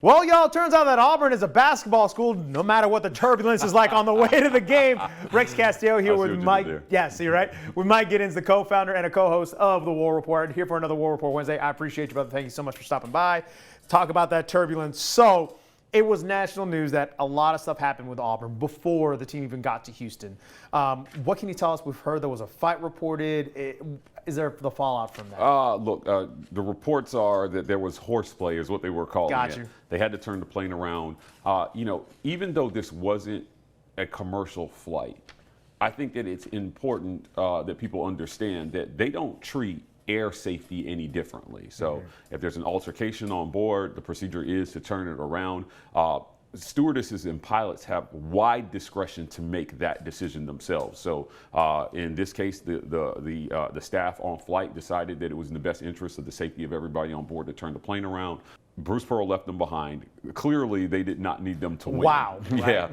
Well, y'all, it turns out that Auburn is a basketball school, no matter what the turbulence is like on the way to the game. Rex Castillo here with Mike. Yes, you're right. With Mike Gittens, the co-founder and a co-host of the War Report, here for another War Rapport Wednesday. I appreciate you, brother. Thank you so much for stopping by. Talk about that turbulence. So, it was national news that a lot of stuff happened with Auburn before the team even got to Houston. What can you tell us? We've heard there was a fight reported. Is there the fallout from that? Look, the reports are that there was horseplay, is what they were calling Got it. you. They had to turn the plane around. Even though this wasn't a commercial flight, I think that it's important that people understand that they don't treat air safety any differently. So if there's an altercation on board, the procedure is to turn it around. Stewardesses and pilots have wide discretion to make that decision themselves. So in this case, the staff on flight decided that it was in the best interest of the safety of everybody on board to turn the plane around. Bruce Pearl left them behind. Clearly, they did not need them to win. Wow. Yeah.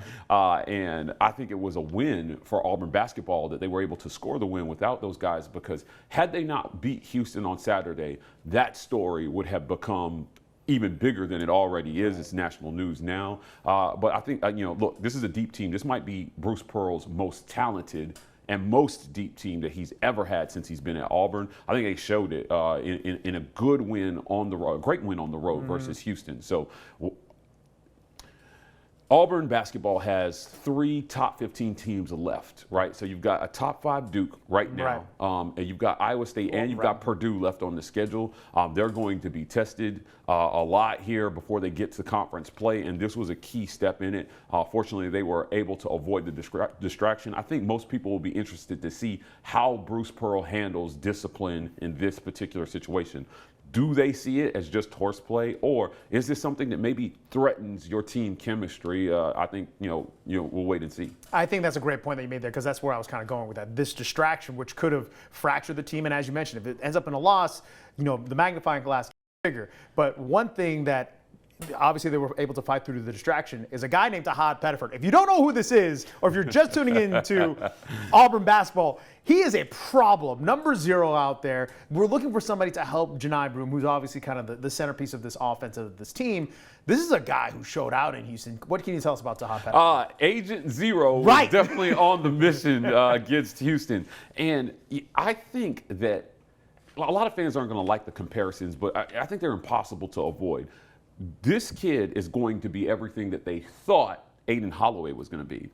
And I think it was a win for Auburn basketball that they were able to score the win without those guys, because had they not beat Houston on Saturday, that story would have become even bigger than it already is. It's national news now. But I think, look, this is a deep team. This might be Bruce Pearl's most talented and most deep team that he's ever had since he's been at Auburn. I think they showed it in a good win on the road, a great win on the road versus Houston. So Auburn basketball has 3 top 15 teams left, right? So you've got a top 5 Duke right now, and you've got Iowa State, and you've got Purdue left on the schedule. They're going to be tested a lot here before they get to conference play, and this was a key step in it. Fortunately, they were able to avoid the distraction. I think most people will be interested to see how Bruce Pearl handles discipline in this particular situation. Do they see it as just horseplay, or is this something that maybe threatens your team chemistry? I think we'll wait and see. I think that's a great point that you made there, because that's where I was kind of going with that. This distraction, which could have fractured the team, and as you mentioned, if it ends up in a loss, the magnifying glass gets bigger. But one thing that obviously they were able to fight through the distraction is a guy named Tahad Pettiford. If you don't know who this is, or if you're just tuning into Auburn basketball, he is a problem. Number 0 out there. We're looking for somebody to help Janai Broome, who's obviously kind of the centerpiece of this offense of this team. This is a guy who showed out in Houston. What can you tell us about Tahad Pettiford? Agent Zero is definitely on the mission against Houston. And I think that a lot of fans aren't going to like the comparisons, but I think they're impossible to avoid. This kid is going to be everything that they thought Aiden Holloway was going to be.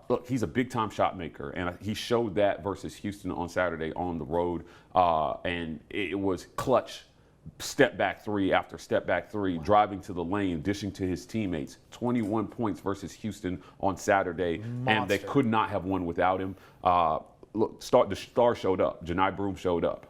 Look, he's a big-time shot maker, and he showed that versus Houston on Saturday on the road, and it was clutch step-back 3 after step-back 3, driving to the lane, dishing to his teammates. 21 points versus Houston on Saturday, and they could not have won without him. Look, the star showed up. Janai Broome showed up.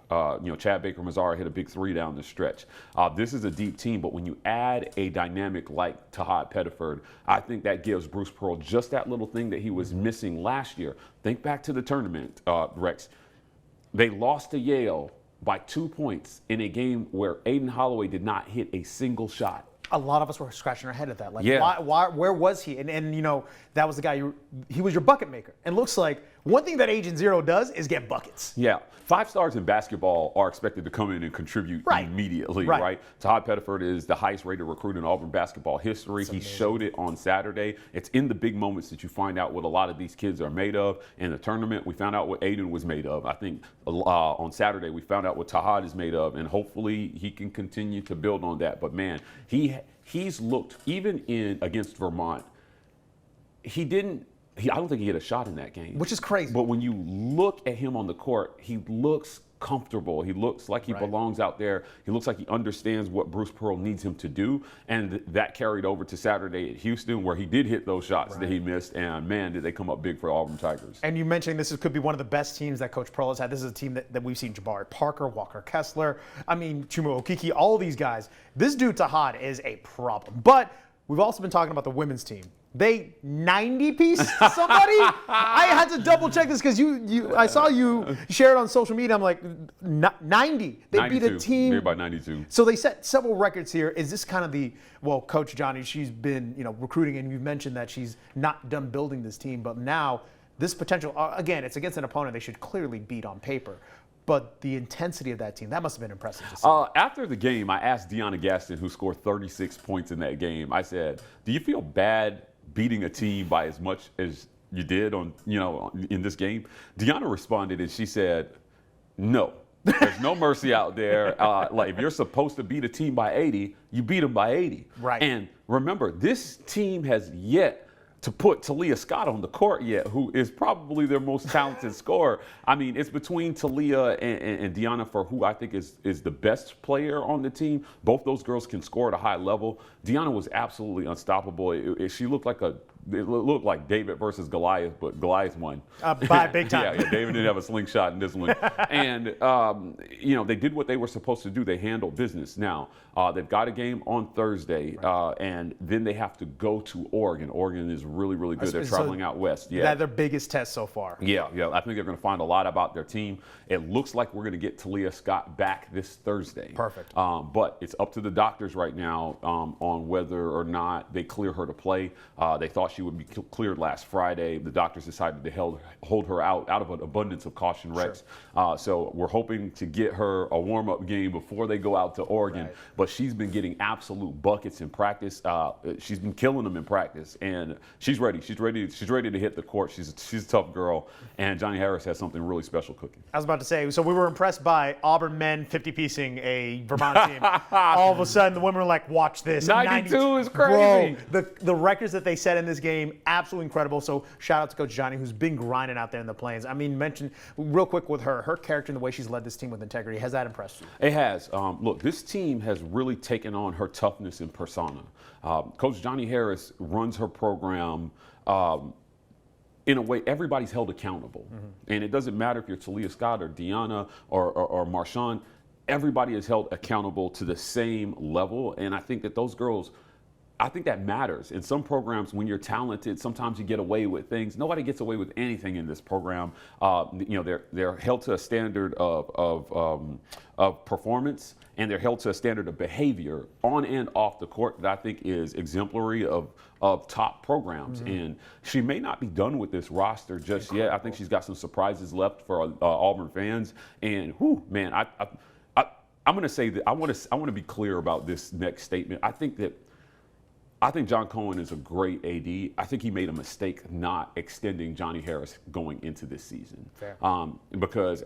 Chad Baker-Mazara hit a big 3 down the stretch. This is a deep team, but when you add a dynamic like Tahad Pettiford, I think that gives Bruce Pearl just that little thing that he was missing last year. Think back to the tournament, Rex. They lost to Yale by 2 points in a game where Aiden Holloway did not hit a single shot. A lot of us were scratching our head at that. Like, yeah. Where was he? And that was the guy, he was your bucket maker. And looks like one thing that Agent Zero does is get buckets. Yeah. 5 stars in basketball are expected to come in and contribute immediately, right? Tahad Pettiford is the highest rated recruit in Auburn basketball history. He showed it on Saturday. It's in the big moments that you find out what a lot of these kids are made of. In the tournament, we found out what Aiden was made of. I think on Saturday, we found out what Tahad is made of, and hopefully he can continue to build on that. But man, he's looked, even against Vermont, I don't think he hit a shot in that game. Which is crazy. But when you look at him on the court, he looks comfortable. He looks like he belongs out there. He looks like he understands what Bruce Pearl needs him to do. And that carried over to Saturday at Houston, where he did hit those shots that he missed. And man, did they come up big for the Auburn Tigers. And you mentioned this could be one of the best teams that Coach Pearl has had. This is a team that we've seen Jabari Parker, Walker Kessler, Chuma Okeke, all of these guys. This dude, Tahad, is a problem. But we've also been talking about the women's team. They 90-piece somebody? I had to double check this because I saw you share it on social media. I'm like, 90. They 92. beat a team. They're by 92. So they set several records here. Is this kind of Coach Johnny, she's been, recruiting, and you've mentioned that she's not done building this team, but now this potential, again, it's against an opponent they should clearly beat on paper. but the intensity of that team, that must have been impressive to see. After the game, I asked Deanna Gaston, who scored 36 points in that game, I said, do you feel bad beating a team by as much as you did in this game? Deanna responded and she said, no. There's no mercy out there. Like if you're supposed to beat a team by 80, you beat them by 80. Right. And remember, this team has yet to put Talia Scott on the court yet, who is probably their most talented scorer. I mean, it's between Talia and Deanna for who I think is the best player on the team. Both those girls can score at a high level. Deanna was absolutely unstoppable. She looked like it looked like David versus Goliath, but Goliath won. By big time. Yeah, David didn't have a slingshot in this one. And, they did what they were supposed to do. They handled business. Now, they've got a game on Thursday, and then they have to go to Oregon. Oregon is really, really good. They're traveling out west. Yeah, that's their biggest test so far. Yeah. I think they're going to find a lot about their team. It looks like we're going to get Talia Scott back this Thursday. Perfect. But it's up to the doctors right now on whether or not they clear her to play. They thought she would be cleared last Friday. The doctors decided to hold her out of an abundance of caution, Rex. Sure. So we're hoping to get her a warm-up game before they go out to Oregon. Right. But she's been getting absolute buckets in practice. She's been killing them in practice, and she's ready. She's ready to hit the court. She's a tough girl, and Johnny Harris has something really special cooking. I was about to say, so we were impressed by Auburn men 50-piecing a Vermont team. All of a sudden, the women were like, watch this. 92 is crazy. Bro, the records that they set in this game, absolutely incredible. So shout out to Coach Johnny, who's been grinding out there in the Plains. I mean, mention real quick with her character and the way she's led this team with integrity. Has that impressed you? It has. Look, this team has really taken on her toughness in persona. Coach Johnny Harris runs her program in a way everybody's held accountable. Mm-hmm. And it doesn't matter if you're Talia Scott or Deanna or Marshawn. Everybody is held accountable to the same level. And I think that those girls, I think that matters. In some programs, when you're talented, sometimes you get away with things. Nobody gets away with anything in this program. They're held to a standard of performance, and they're held to a standard of behavior on and off the court that I think is exemplary of top programs. Mm-hmm. And she may not be done with this roster just yet. I think she's got some surprises left for Auburn fans. And man, I'm going to say that I want to be clear about this next statement. I think John Cohen is a great AD. I think he made a mistake not extending Johnny Harris going into this season. Fair. Because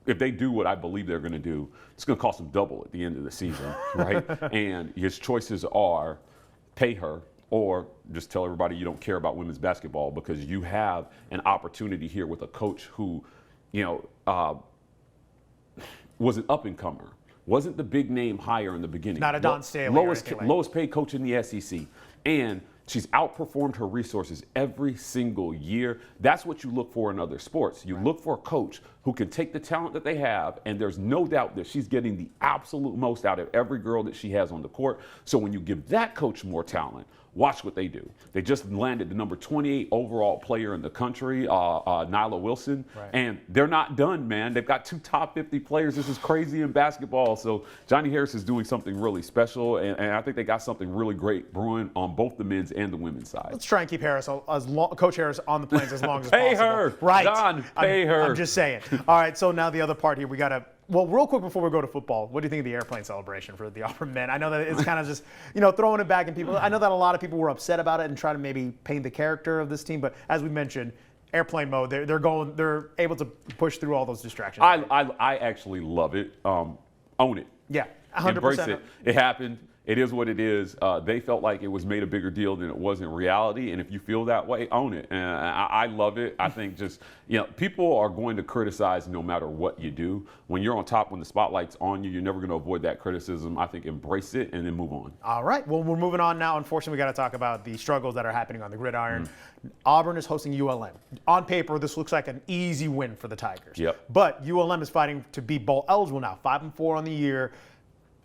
if they do what I believe they're going to do, it's going to cost them double at the end of the season, right? And his choices are pay her or just tell everybody you don't care about women's basketball, because you have an opportunity here with a coach who, was an up-and-comer. Wasn't the big name hire in the beginning. Not a Don Staley. Lowest paid coach in the SEC. And she's outperformed her resources every single year. That's what you look for in other sports. You look for a coach who can take the talent that they have, and there's no doubt that she's getting the absolute most out of every girl that she has on the court. So when you give that coach more talent, watch what they do. They just landed the number 28 overall player in the country, Nyla Wilson, and they're not done, man. They've got 2 top 50 players. This is crazy in basketball. So Johnny Harris is doing something really special, and I think they got something really great brewing on both the men's and the women's side. Let's try and keep Coach Harris on the Plains as long as pay possible. Her, right? John, pay her. I'm just saying. All right, so now the other part here, we got to. Well, real quick before we go to football, what do you think of the airplane celebration for the Auburn men? I know that it's kind of just, throwing it back in people. I know that a lot of people were upset about it and trying to maybe paint the character of this team, but as we mentioned, airplane mode, they're able to push through all those distractions. I actually love it. Own it. Yeah, 100%. Embrace it. It happened. It is what it is. They felt like it was made a bigger deal than it was in reality. And if you feel that way, own it. And I love it. I think people are going to criticize no matter what you do. When you're on top, when the spotlight's on you, you're never going to avoid that criticism. I think embrace it and then move on. All right. Well, we're moving on now. Unfortunately, we got to talk about the struggles that are happening on the gridiron. Auburn is hosting ULM. On paper, this looks like an easy win for the Tigers. Yep. But ULM is fighting to be bowl eligible now, 5-4 on the year.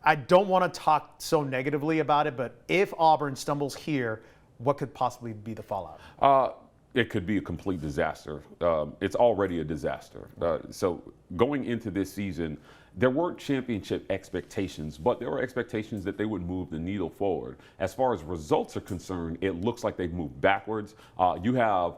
I don't want to talk so negatively about it, but if Auburn stumbles here, what could possibly be the fallout? It could be a complete disaster. It's already a disaster. So going into this season, there weren't championship expectations, but there were expectations that they would move the needle forward. As far as results are concerned, it looks like they've moved backwards. You have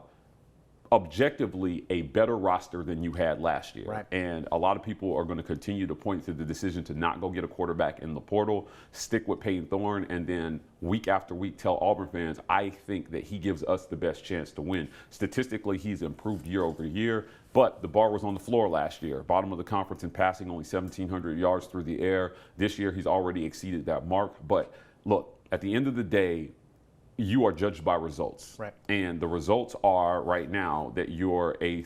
objectively a better roster than you had last year. Right. And a lot of people are going to continue to point to the decision to not go get a quarterback in the portal, stick with Peyton Thorne, and then week after week tell Auburn fans, I think that he gives us the best chance to win. Statistically, he's improved year over year, but the bar was on the floor last year. Bottom of the conference in passing, only 1,700 yards through the air. This year, he's already exceeded that mark. But look, at the end of the day, you are judged by results. Right. And the results are right now that you're a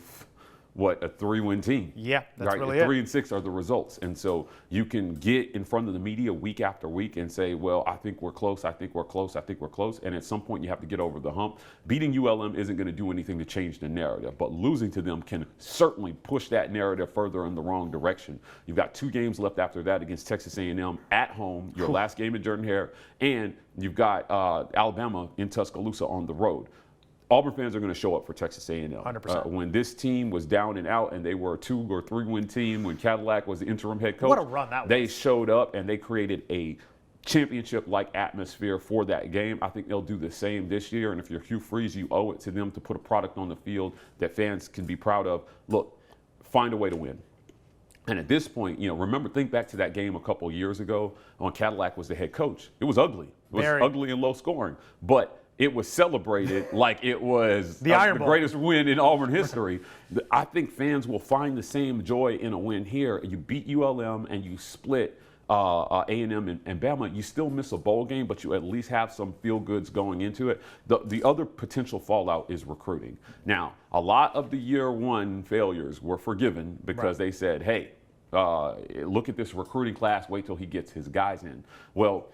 3-win team. Yeah, that's right? really 3-6 are the results. And so you can get in front of the media week after week and say, well, I think we're close, I think we're close, I think we're close. And at some point you have to get over the hump. Beating ULM isn't going to do anything to change the narrative, but losing to them can certainly push that narrative further in the wrong direction. You've got 2 games left after that against Texas A&M at home, your last game at Jordan-Hare, and you've got Alabama in Tuscaloosa on the road. Auburn fans are going to show up for Texas A&M. 100%. When this team was down and out and they were a 2- or 3-win team, when Cadillac was the interim head coach, What a run that was. They showed up and they created a championship-like atmosphere for that game. I think they'll do the same this year. And if you're Hugh Freeze, you owe it to them to put a product on the field that fans can be proud of. Look, find a way to win. And at this point, think back to that game a couple of years ago when Cadillac was the head coach. It was ugly. It was ugly and low scoring. But it was celebrated like it was the greatest win in Auburn history. I think fans will find the same joy in a win here. You beat ULM and you split A&M and Bama. You still miss a bowl game, but you at least have some feel-goods going into it. The other potential fallout is recruiting. Now, a lot of the year one failures were forgiven because they said, hey, look at this recruiting class, wait till he gets his guys in. Well,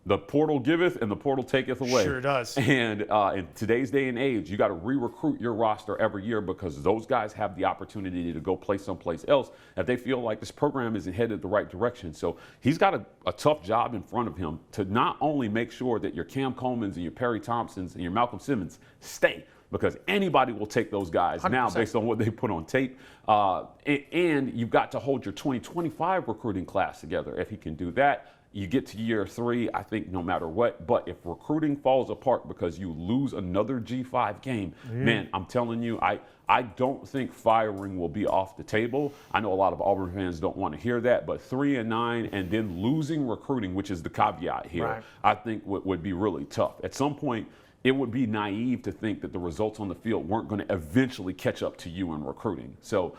the portal giveth and the portal taketh away. Sure does. And in today's day and age, you got to re-recruit your roster every year because those guys have the opportunity to go play someplace else if they feel like this program isn't headed the right direction. So he's got a tough job in front of him to not only make sure that your Cam Colemans and your Perry Thompsons and your Malcolm Simmons stay, because anybody will take those guys 100%. Now based on what they put on tape. And you've got to hold your 2025 recruiting class together. If he can do that, you get to year 3, I think no matter what. But if recruiting falls apart because you lose another G5 game, man, I'm telling you, I don't think firing will be off the table. I know a lot of Auburn fans don't want to hear that, but 3-9 and then losing recruiting, which is the caveat here, I think would be really tough. At some point, it would be naive to think that the results on the field weren't going to eventually catch up to you in recruiting. So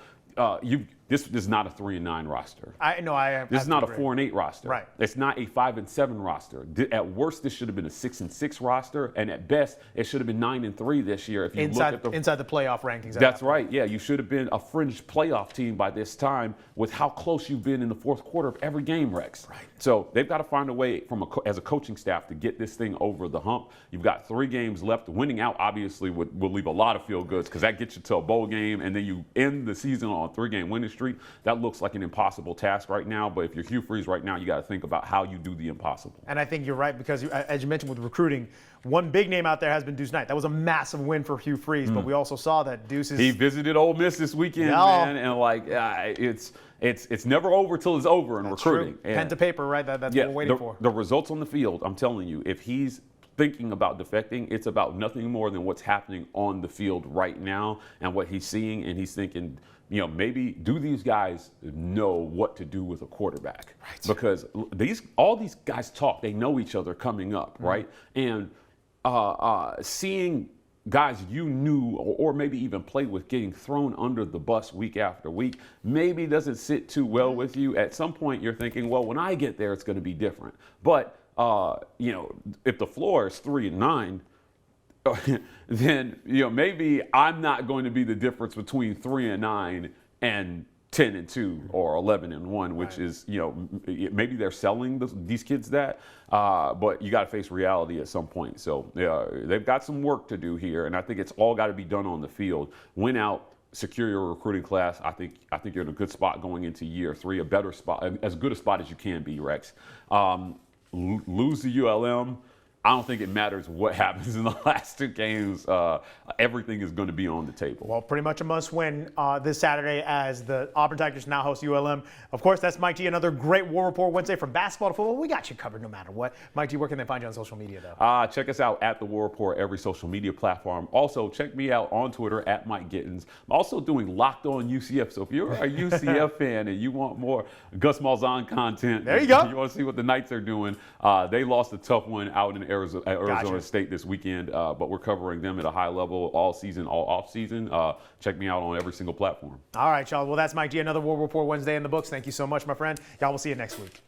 this is not a 3-9 roster. This is not a 4-8 roster. Right. It's not a 5-7 roster. At worst, this should have been a 6-6 roster, and at best, it should have been 9-3 this year. If you look at inside the playoff rankings. That's right. Yeah, you should have been a fringe playoff team by this time with how close you've been in the fourth quarter of every game, Rex. Right. So they've got to find a way as a coaching staff to get this thing over the hump. You've got 3 games left. Winning out obviously will leave a lot of feel goods because that gets you to a bowl game, and then you end the season on a 3-game winning streak. That looks like an impossible task right now, but if you're Hugh Freeze right now, you got to think about how you do the impossible. And I think you're right because, as you mentioned with recruiting, one big name out there has been Deuce Knight. That was a massive win for Hugh Freeze, but we also saw that Deuce is... He visited Ole Miss this weekend, man, and it's never over till it's over in recruiting. True. Pen to paper, right? That's what we're waiting for. The results on the field, I'm telling you, if he's thinking about defecting, it's about nothing more than what's happening on the field right now and what he's seeing, and he's thinking, maybe do these guys know what to do with a quarterback? Right. Because all these guys talk, they know each other coming up, right? And seeing guys you knew or maybe even played with getting thrown under the bus week after week maybe doesn't sit too well with you. At some point, you're thinking, well, when I get there, it's going to be different. But, if the floor is 3-9, then maybe I'm not going to be the difference between 3-9 and 10-2 or 11-1, which is maybe they're selling these kids that, but you got to face reality at some point. So they've got some work to do here, and I think it's all got to be done on the field. Win out, secure your recruiting class. I think you're in a good spot going into year 3, a better spot, as good a spot as you can be, Rex. Lose to ULM. I don't think it matters what happens in the last 2 games. Everything is going to be on the table. Well, pretty much a must-win this Saturday as the Auburn Tigers now host ULM. Of course, that's Mike G. Another great War Rapport Wednesday from basketball to football. We got you covered no matter what. Mike G, where can they find you on social media, though? Check us out at the War Rapport, every social media platform. Also, check me out on Twitter at Mike Gittens. I'm also doing Locked On UCF. So if you're a UCF fan and you want more Gus Malzahn content, there you go. You want to see what the Knights are doing. They lost a tough one out in Arizona State this weekend, but we're covering them at a high level all season, all off season. Check me out on every single platform. All right, y'all. Well, that's Mike G. Another War Rapport Wednesday in the books. Thank you so much, my friend. Y'all will see you next week.